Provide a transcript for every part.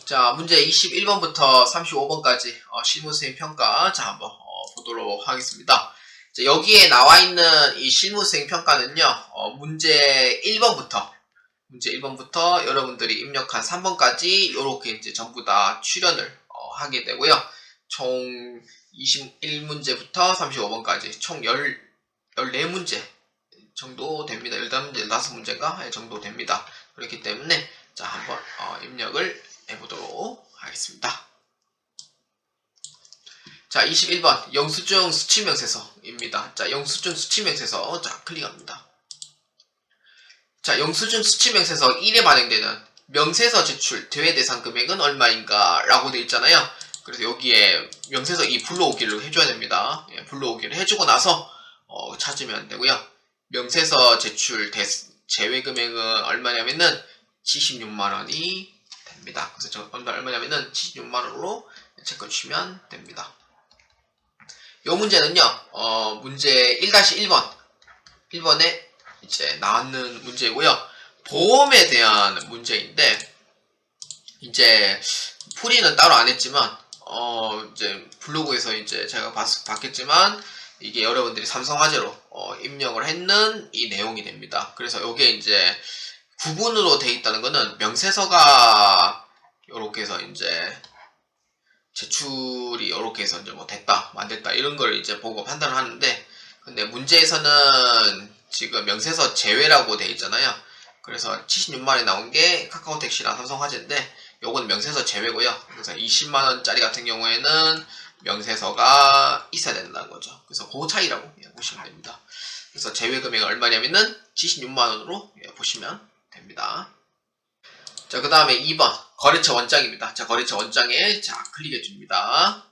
자, 문제 21번부터 35번까지 실무수행 평가 한번 보도록 하겠습니다. 자, 여기에 나와 있는 이 실무수행 평가는요. 문제 1번부터 여러분들이 입력한 3번까지 이렇게 이제 전부 다 출연을 하게 되고요. 총 21문제부터 35번까지 총 14문제 정도 됩니다. 15문제, 15문제가 정도 됩니다. 그렇기 때문에 자, 한번 입력을 해보도록 하겠습니다. 자, 21번 영수증 수취명세서입니다. 자, 영수증 수취명세서 자, 클릭합니다. 자, 영수증 수취명세서 1에 발행되는 명세서 제출 대외 대상 금액은 얼마인가 라고 되어 있잖아요. 그래서 여기에 명세서 이 불러오기를 해줘야 됩니다. 불러오기를 해주고 나서 찾으면 되고요. 명세서 제출 제외 금액은 얼마냐면은 76만원이 됩니다. 그래서 얼마냐면은 76만원으로 체크해 주시면 됩니다. 이 문제는요, 문제 1-1번에 이제 나왔는 문제고요. 보험에 대한 문제인데, 이제 풀이는 따로 안 했지만, 이제 블로그에서 이제 제가 봤겠지만, 이게 여러분들이 삼성화재로 입력을 했는 이 내용이 됩니다. 그래서 이게 이제 구분으로 돼 있다는 거는 명세서가 요렇게 해서 이제 제출이 요렇게 해서 이제 뭐 됐다, 안 됐다 이런 걸 이제 보고 판단을 하는데, 근데 문제에서는 지금 명세서 제외라고 돼 있잖아요. 그래서 76만원이 나온 게 카카오택시랑 삼성화재인데 요거는 명세서 제외고요. 그래서 20만원짜리 같은 경우에는 명세서가 있어야 된다는 거죠. 그래서 그 차이라고 보시면 됩니다. 그래서 제외 금액은 얼마냐면은 76만원으로 보시면 됩니다. 자, 그 다음에 2번 거래처 원장입니다. 자, 거래처 원장에 자 클릭해 줍니다.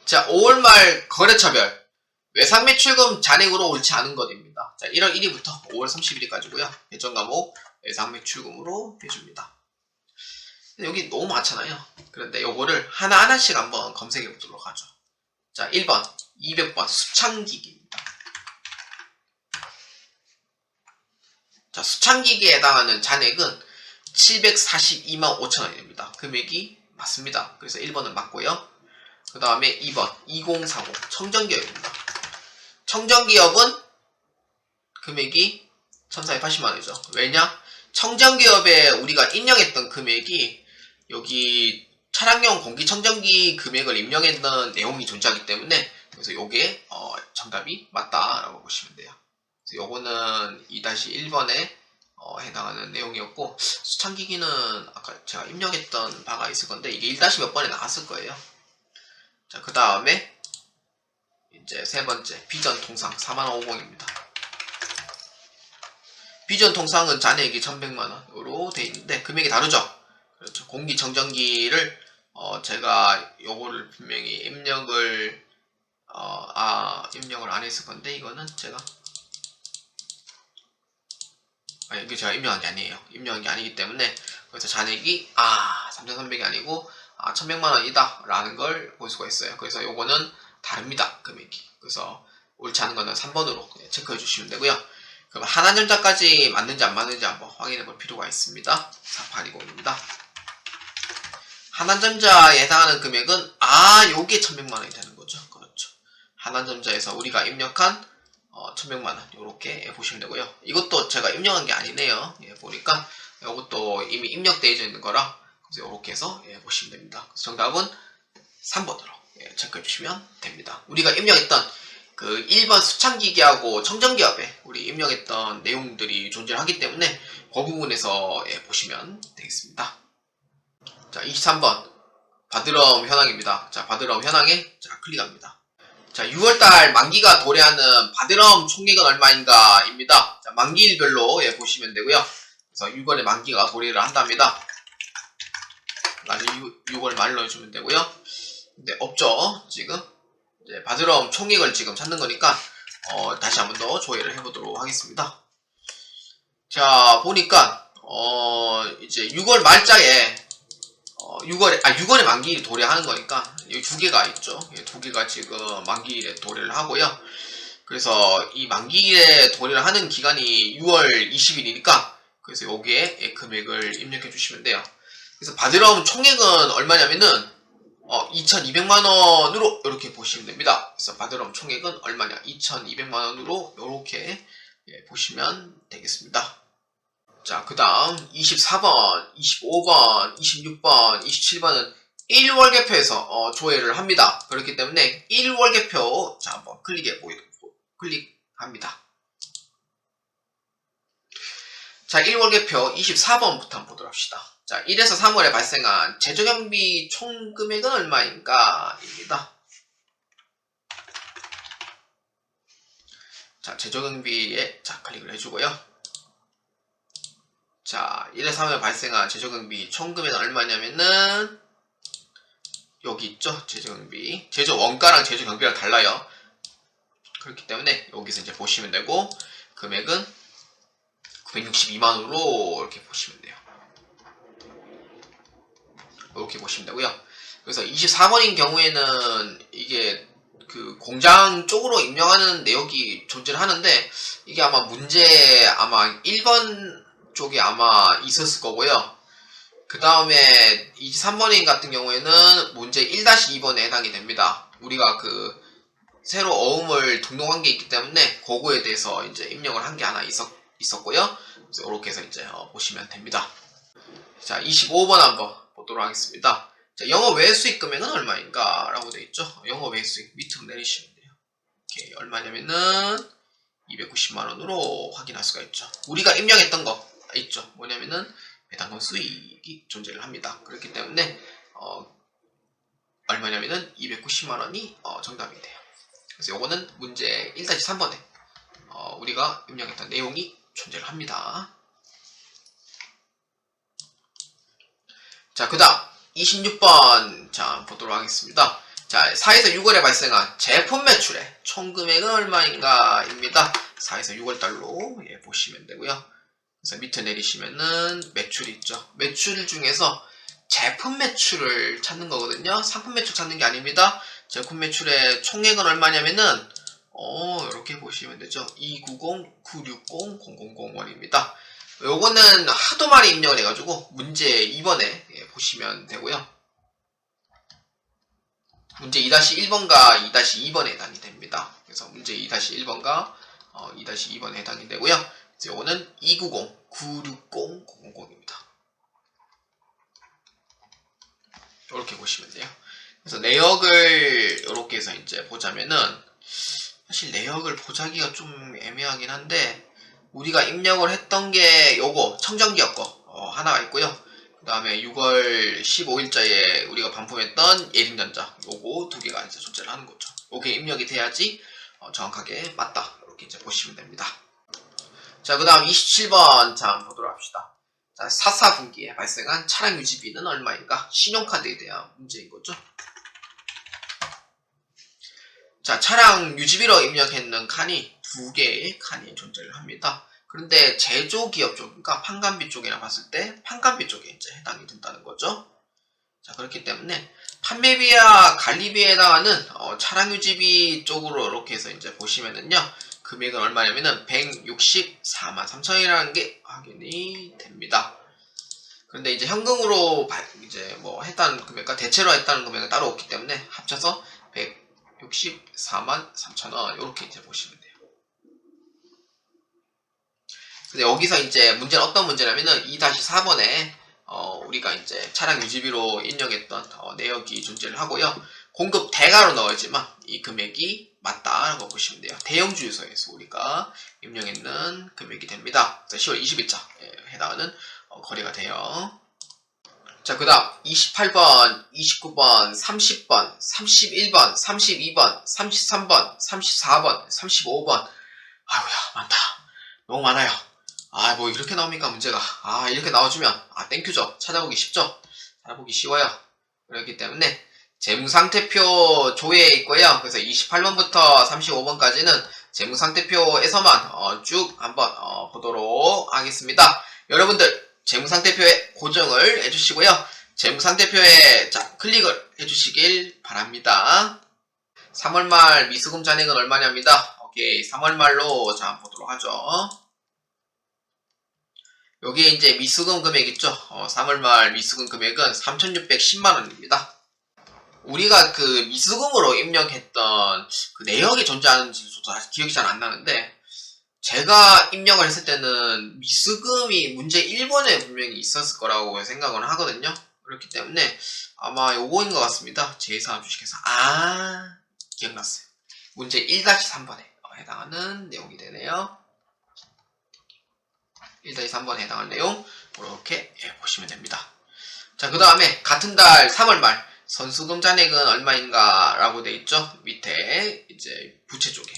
자, 5월 말 거래처별 외상 매출금 잔액으로 옳지 않은 것입니다. 자, 1월 1일부터 5월 31일까지고요. 배정 과목 외상 매출금으로 해줍니다. 여기 너무 많잖아요. 그런데 요거를 하나하나씩 한번 검색해 보도록 하죠. 자, 1번 200번 수창기기입니다. 자, 수창기기에 해당하는 잔액은 742만 5천원이 됩니다. 금액이 맞습니다. 그래서 1번은 맞고요. 그 다음에 2번 2040 청정기업입니다. 청정기업은 금액이 1480만원이죠. 왜냐? 청정기업에 우리가 입력했던 금액이 여기 차량용 공기청정기 금액을 입력했던 내용이 존재하기 때문에 그래서 요게 정답이 맞다라고 보시면 돼요. 그래서 요거는 2-1번에 해당하는 내용이었고, 수창기기는 아까 제가 입력했던 바가 있을 건데 이게 1- 몇 번에 나왔을 거예요. 자, 그 다음에 이제 세 번째 비전 통상 4150입니다. 비전 통상은 잔액이 1100만원으로 되어 있는데 금액이 다르죠. 그렇죠. 공기청정기를 제가 요거를 분명히 입력을 입력을 안 했을 건데 이거는 제가 이게 제가 입력한 게 아니에요. 입력한 게 아니기 때문에 그래서 잔액이 3300이 아니고 1100만원이다 라는 걸 볼 수가 있어요. 그래서 요거는 다릅니다. 금액이. 그래서 옳지 않은 거는 3번으로 체크해 주시면 되고요. 그럼 하나전자까지 맞는지 안 맞는지 한번 확인해 볼 필요가 있습니다. 4820입니다. 하나전자에 해당하는 금액은 요게 1100만원이 되는 거죠. 그렇죠. 하나전자에서 우리가 입력한 1100만원 요렇게 보시면 되고요. 이것도 제가 입력한 게 아니네요. 보니까 이것도 이미 입력되어 있는 거라 그래서 요렇게 해서 보시면 됩니다. 그래서 정답은 3번으로 체크해 주시면 됩니다. 우리가 입력했던 그 1번 수창기기하고 청정기업에 우리 입력했던 내용들이 존재하기 때문에 그 부분에서 보시면 되겠습니다. 자, 23번 바드럼 현황입니다. 자, 바드럼 현황에 자 클릭합니다. 자, 6월달 만기가 도래하는 바드럼 총액은 얼마인가 입니다. 자, 만기일별로 보시면 되고요. 그래서 6월에 만기가 도래를 한답니다. 나중에 6월 말로 해주면 되고요. 근데 없죠. 지금 이제 바드럼 총액을 지금 찾는 거니까 다시 한번 더 조회를 해보도록 하겠습니다. 자, 보니까 이제 6월 말자에 6월에 만기일이 도래하는 거니까 여기 두 개가 있죠. 두 개가 지금 만기일에 도래를 하고요. 그래서 이 만기일에 도래를 하는 기간이 6월 20일이니까 그래서 여기에 금액을 입력해 주시면 돼요. 그래서 받으러 온 총액은 얼마냐면은 2,200만원으로 이렇게 보시면 됩니다. 그래서 받으러 온 총액은 얼마냐? 2,200만원으로 이렇게 보시면 되겠습니다. 자, 그 다음 24번, 25번, 26번, 27번은 1월계표에서 조회를 합니다. 그렇기 때문에 1월계표 자 한번 클릭합니다. 자, 1월계표 24번부터 한번 보도록 합시다. 자, 1에서 3월에 발생한 제조경비 총 금액은 얼마인가? 입니다. 자, 제조경비에 클릭을 해주고요. 자, 1에서 3월에 발생한 제조경비 총 금액은 얼마냐면은 여기 있죠? 제조경비. 제조 원가랑 제조 경비랑 달라요. 그렇기 때문에 여기서 이제 보시면 되고, 금액은 962만원으로 이렇게 보시면 돼요. 이렇게 보시면 되고요. 그래서 24번인 경우에는 이게 그 공장 쪽으로 입력하는 내역이 존재를 하는데, 이게 아마 아마 1번 쪽에 아마 있었을 거고요. 그 다음에 23번인 같은 경우에는 문제 1-2번에 해당이 됩니다. 우리가 그 새로 어음을 등록한 게 있기 때문에 그거에 대해서 이제 입력을 한 게 하나 있었고요. 그래서 이렇게 해서 이제 보시면 됩니다. 자, 25번 한번 보도록 하겠습니다. 자, 영업 외 수익 금액은 얼마인가? 라고 되어 있죠. 영업 외 수익 밑으로 내리시면 돼요. 이렇게 얼마냐면은 290만원으로 확인할 수가 있죠. 우리가 입력했던 거 있죠. 뭐냐면은 배당금 수익이 존재를 합니다. 그렇기 때문에 얼마냐면은 290만원이 정답이 돼요. 그래서 요거는 문제 1-3번에 우리가 입력했던 내용이 존재를 합니다. 자, 그 다음 26번 자 보도록 하겠습니다. 자, 4에서 6월에 발생한 제품 매출의 총 금액은 얼마인가 입니다. 4에서 6월달로 보시면 되고요. 그래서 밑에 내리시면은 매출이 있죠. 매출 중에서 제품 매출을 찾는 거거든요. 상품 매출 찾는 게 아닙니다. 제품 매출의 총액은 얼마냐면은 이렇게 보시면 되죠. 290-960-0001입니다. 요거는 하도 많이 입력을 해가지고 문제 2번에 보시면 되고요. 문제 2-1번과 2-2번에 해당이 됩니다. 그래서 문제 2-1번과 2-2번에 해당이 되고요. 요거는 290-960-000입니다. 이렇게 보시면 돼요. 그래서 내역을 이렇게 해서 이제 보자면은, 사실 내역을 보자기가 좀 애매하긴 한데, 우리가 입력을 했던 게 요거 청정기업 거 하나가 있고요. 그 다음에 6월 15일자에 우리가 반품했던 예림전자 요거 두 개가 이제 존재를 하는 거죠. 요게 입력이 돼야지 정확하게 맞다. 이렇게 이제 보시면 됩니다. 자, 그 다음 27번 자 한번 보도록 합시다. 자, 4분기에 발생한 차량 유지비는 얼마인가? 신용카드에 대한 문제인 거죠. 자, 차량 유지비로 입력했는 칸이 두 개의 칸이 존재를 합니다. 그런데 제조기업 쪽인가 판관비 쪽이라 봤을 때 판관비 쪽에 이제 해당이 된다는 거죠. 자, 그렇기 때문에 판매비와 관리비에 해당하는 차량 유지비 쪽으로 이렇게 해서 이제 보시면은요. 금액은 얼마냐면은 164만 3천이라는 게 확인이 됩니다. 그런데 이제 현금으로 이제 뭐 했다는 금액과 대체로 했다는 금액은 따로 없기 때문에 합쳐서 164만 3천원 이렇게 이제 보시면 돼요. 근데 여기서 이제 문제는 어떤 문제냐면은 2-4번에 우리가 이제 차량 유지비로 입력했던 내역이 존재를 하고요. 공급 대가로 넣어야지만 이 금액이 맞다라고 보시면 돼요. 대형 주유소에서 우리가 입력했는 금액이 됩니다. 10월 20일자에 해당하는 거래가 돼요. 자, 그 다음 28번, 29번, 30번, 31번, 32번, 33번, 34번, 35번. 아이고야, 많다. 너무 많아요. 아, 뭐 이렇게 나옵니까 문제가. 이렇게 나와주면 땡큐죠. 찾아보기 쉽죠. 찾아보기 쉬워요. 그렇기 때문에 재무상태표 조회에 있고요. 그래서 28번부터 35번까지는 재무상태표에서만 쭉 한번 보도록 하겠습니다. 여러분들 재무상태표에 고정을 해주시고요. 재무상태표에 클릭을 해주시길 바랍니다. 3월 말 미수금 잔액은 얼마냐입니다. 오케이, 3월 말로 한번 보도록 하죠. 여기에 이제 미수금 금액 있죠. 3월 말 미수금 금액은 3,610만원입니다. 우리가 그 미수금으로 입력했던 그 내역이 존재하는지 저도 아직 기억이 잘 안 나는데, 제가 입력을 했을 때는 미수금이 문제 1번에 분명히 있었을 거라고 생각을 하거든요. 그렇기 때문에 아마 요거인 것 같습니다. 제2산업 주식회사. 기억났어요. 문제 1-3번에 해당하는 내용이 되네요. 1-3번에 해당하는 내용 이렇게 보시면 됩니다. 자, 그 다음에 같은 달 3월 말 선수금 잔액은 얼마인가 라고 돼 있죠. 밑에 이제 부채 쪽에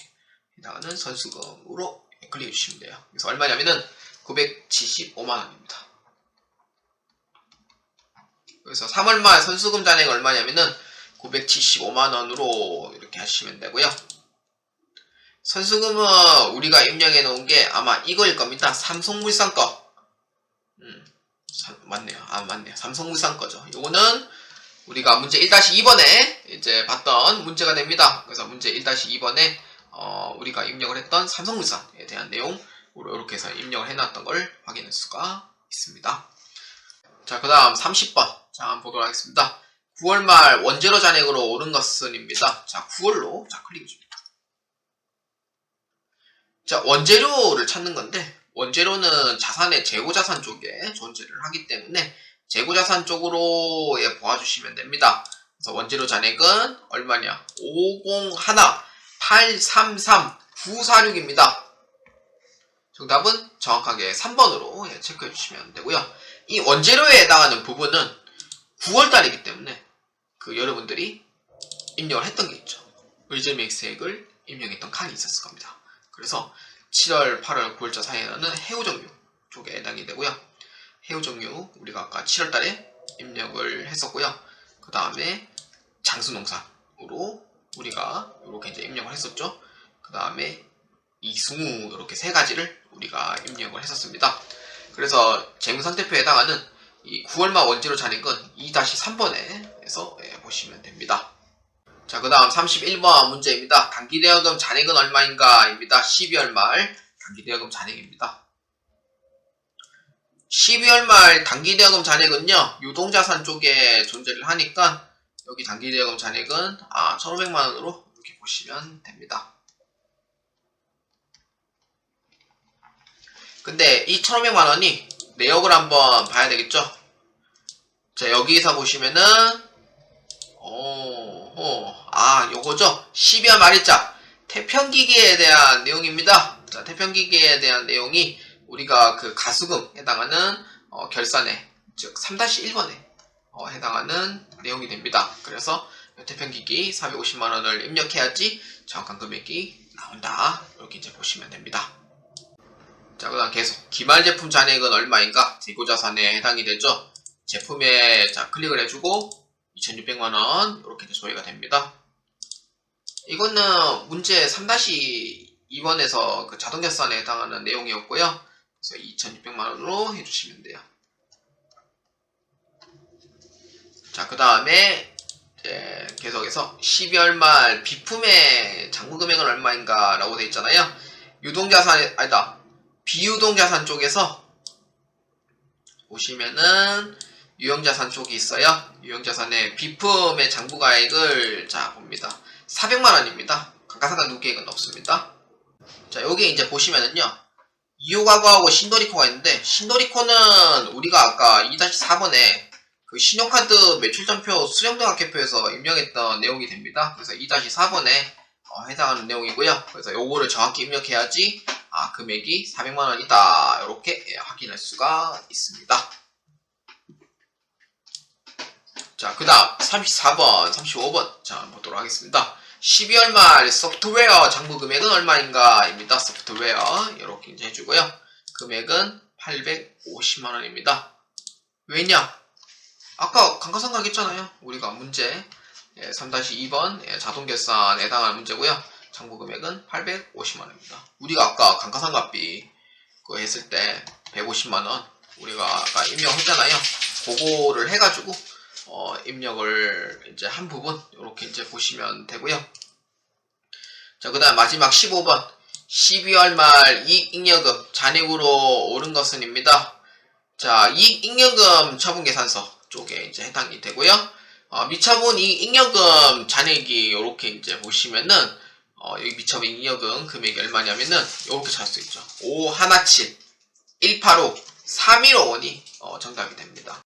해당하는 선수금으로 클릭해 주시면 돼요. 그래서 얼마냐면은 975만원입니다. 그래서 3월 말 선수금 잔액 얼마냐면은 975만원으로 이렇게 하시면 되고요. 선수금은 우리가 입력해 놓은 게 아마 이거일 겁니다. 삼성물산 거. 맞네요. 맞네요. 삼성물산 거죠. 요거는 우리가 문제 1-2번에 이제 봤던 문제가 됩니다. 그래서 문제 1-2번에 우리가 입력을 했던 삼성물산에 대한 내용으로 이렇게 해서 입력을 해놨던 걸 확인할 수가 있습니다. 자, 그 다음 30번. 자, 한번 보도록 하겠습니다. 9월 말 원재료 잔액으로 오른 것은입니다. 자, 9월로 클릭해 줍니다. 자, 원재료를 찾는 건데, 원재료는 자산의 재고자산 쪽에 존재를 하기 때문에 재고자산 쪽으로 보아주시면 됩니다. 그래서 원재료 잔액은 얼마냐? 501-833-946입니다. 정답은 정확하게 3번으로 체크해 주시면 되고요. 이 원재료에 해당하는 부분은 9월달이기 때문에 여러분들이 입력을 했던 게 있죠. 의제매입세액을 입력했던 칸이 있었을 겁니다. 그래서 7월, 8월, 9월자 사이에는 해우정유 쪽에 해당이 되고요. 해우정유 우리가 아까 7월달에 입력을 했었고요. 그 다음에 장수농산으로 우리가 이렇게 이제 입력을 했었죠. 그 다음에 이승우 이렇게 세 가지를 우리가 입력을 했었습니다. 그래서 재무상태표에 해당하는 이 9월말 원재료 잔액은 2-3번에 해서 보시면 됩니다. 자, 그 다음 31번 문제입니다. 단기대여금 잔액은 얼마인가 입니다. 12월 말 단기대여금 잔액입니다. 12월 말 단기대여금 잔액은요, 유동자산 쪽에 존재를 하니까 여기 단기대여금 잔액은 1,500만원으로 이렇게 보시면 됩니다. 근데 이 1,500만원이 내역을 한번 봐야 되겠죠? 자, 여기서 보시면은 요거죠. 12월 말일자 태평기기에 대한 내용입니다. 자, 태평기기에 대한 내용이 우리가 그 가수금 해당하는 결산에, 즉 3-1번에 해당하는 내용이 됩니다. 그래서 태평기기 450만원을 입력해야지 정확한 금액이 나온다. 이렇게 이제 보시면 됩니다. 자, 그 다음 계속 기말제품 잔액은 얼마인가? 재고자산에 해당이 되죠. 제품에 클릭을 해주고 2,600만원 이렇게 이제 조회가 됩니다. 이거는 문제 3-2번에서 그 자동결산에 해당하는 내용이었고요. 그래서 2,600만원으로 해주시면 돼요. 자, 그 다음에 계속해서 12월 말 비품의 잔고금액은 얼마인가 라고 되어 있잖아요. 비유동자산 쪽에서 보시면은 유형자산 쪽이 있어요. 유형자산의 비품의 장부가액을 봅니다. 400만원입니다. 감가상각 누계액은 없습니다. 자, 여기 이제 보시면은요, 이호가구하고 신도리코가 있는데, 신도리코는 우리가 아까 2-4번에 그 신용카드 매출전표 수령등학회표에서 입력했던 내용이 됩니다. 그래서 2-4번에 해당하는 내용이고요. 그래서 요거를 정확히 입력해야지 금액이 400만원이다 이렇게 확인할 수가 있습니다. 자, 그 다음 34번, 35번 자, 보도록 하겠습니다. 12월 말 소프트웨어 장부 금액은 얼마인가 입니다. 소프트웨어 이렇게 이제 해주고요. 금액은 850만원입니다. 왜냐? 아까 감가상각 했잖아요. 우리가 문제 3-2번 자동결산에 해당하는 문제고요. 장부 금액은 850만원입니다. 우리가 아까 감가상각비 그거 했을 때 150만원 우리가 아까 입력했잖아요. 그거를 해가지고 입력을 이제 한 부분 이렇게 이제 보시면 되고요. 자, 그 다음 마지막 15번 12월 말 이익잉여금 잔액으로 오른 것은입니다. 자, 이익잉여금 처분계산서 쪽에 이제 해당이 되고요. 미처분 이익잉여금 잔액이 요렇게 이제 보시면은 여기 미처분 잉여금 금액이 얼마냐면은 요렇게 찾을 수 있죠. 517 185 315원이 정답이 됩니다.